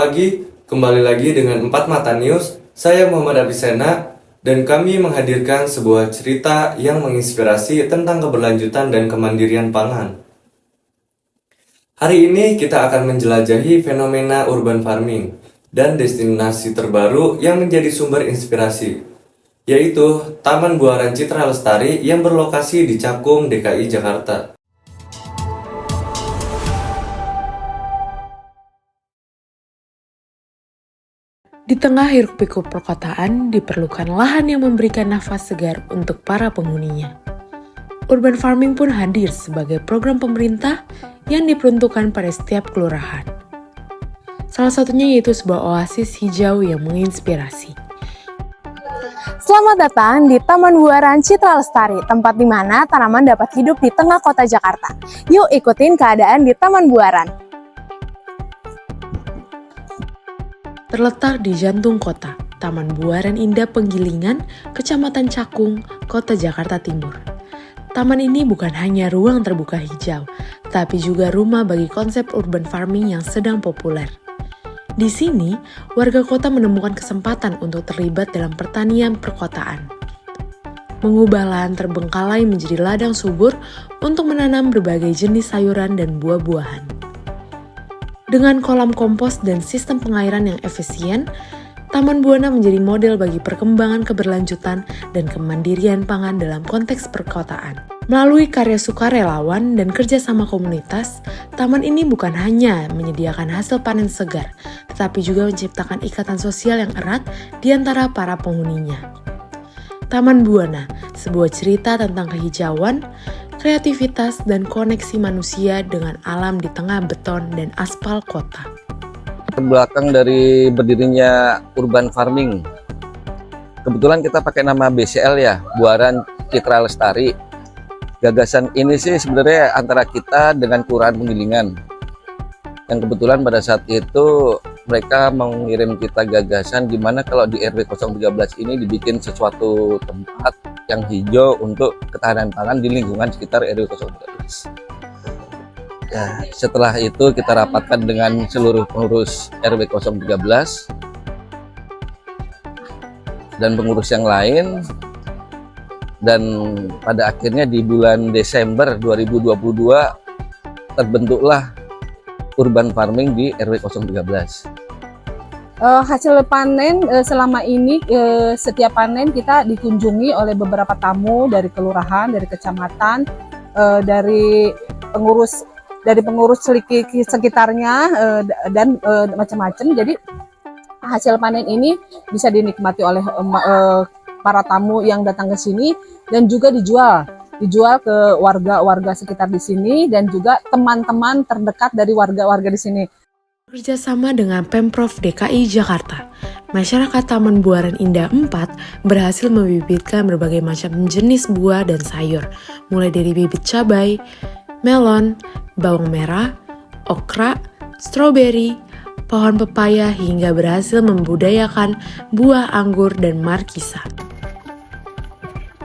pagi, kembali lagi dengan 4 Mata News. Saya Muhammad Apisena dan kami menghadirkan sebuah cerita yang menginspirasi tentang keberlanjutan dan kemandirian pangan. Hari ini kita akan menjelajahi fenomena urban farming dan destinasi terbaru yang menjadi sumber inspirasi, yaitu Taman Buaran Citra Lestari yang berlokasi di Cakung, DKI Jakarta. Di tengah hiruk-pikuk perkotaan, diperlukan lahan yang memberikan nafas segar untuk para penghuninya. Urban farming pun hadir sebagai program pemerintah yang diperuntukkan pada setiap kelurahan. Salah satunya yaitu sebuah oasis hijau yang menginspirasi. Selamat datang di Taman Buaran Citra Lestari, tempat di mana tanaman dapat hidup di tengah kota Jakarta. Yuk ikutin keadaan di Taman Buaran. Terletak di jantung kota, Taman Buaran Indah Penggilingan, Kecamatan Cakung, Kota Jakarta Timur. Taman ini bukan hanya ruang terbuka hijau, tapi juga rumah bagi konsep urban farming yang sedang populer. Di sini, warga kota menemukan kesempatan untuk terlibat dalam pertanian perkotaan. Mengubah lahan terbengkalai menjadi ladang subur untuk menanam berbagai jenis sayuran dan buah-buahan. Dengan kolam kompos dan sistem pengairan yang efisien, Taman Buana menjadi model bagi perkembangan keberlanjutan dan kemandirian pangan dalam konteks perkotaan. Melalui karya sukarelawan dan kerjasama komunitas, taman ini bukan hanya menyediakan hasil panen segar, tetapi juga menciptakan ikatan sosial yang erat di antara para penghuninya. Taman Buana, sebuah cerita tentang kehijauan, kreativitas, dan koneksi manusia dengan alam di tengah beton dan aspal kota. Belakang dari berdirinya urban farming, kebetulan kita pakai nama BCL ya, Buaran Citra Lestari. Gagasan ini sih sebenarnya antara kita dengan Kelurahan Penggilingan, yang kebetulan pada saat itu mereka mengirim kita gagasan gimana kalau di RW 013 ini dibikin sesuatu tempat yang hijau untuk ketahanan pangan di lingkungan sekitar RW 013. Ya, setelah itu kita rapatkan dengan seluruh pengurus RW 013 dan pengurus yang lain, dan pada akhirnya di bulan Desember 2022 terbentuklah urban farming di RW 013. Hasil panen selama ini setiap panen kita dikunjungi oleh beberapa tamu dari kelurahan, dari kecamatan, dari pengurus sekitarnya dan macam-macam. Jadi hasil panen ini bisa dinikmati oleh para tamu yang datang ke sini dan juga dijual ke warga-warga sekitar di sini dan juga teman-teman terdekat dari warga-warga di sini. Bekerjasama dengan Pemprov DKI Jakarta, masyarakat Taman Buaran Indah 4 berhasil membibitkan berbagai macam jenis buah dan sayur, mulai dari bibit cabai, melon, bawang merah, okra, stroberi, pohon pepaya, hingga berhasil membudayakan buah anggur dan markisa.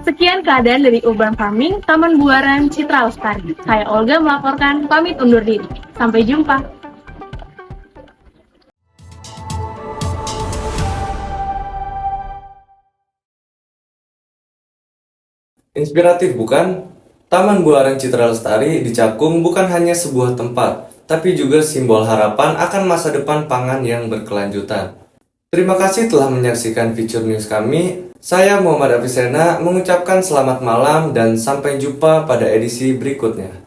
Sekian keadaan dari urban farming Taman Buaran Citra Lestari. Saya Olga melaporkan, pamit undur diri. Sampai jumpa. Inspiratif bukan? Taman Buaran Citra Lestari di Cakung bukan hanya sebuah tempat, tapi juga simbol harapan akan masa depan pangan yang berkelanjutan. Terima kasih telah menyaksikan feature news kami. Saya Muhammad Apisena mengucapkan selamat malam dan sampai jumpa pada edisi berikutnya.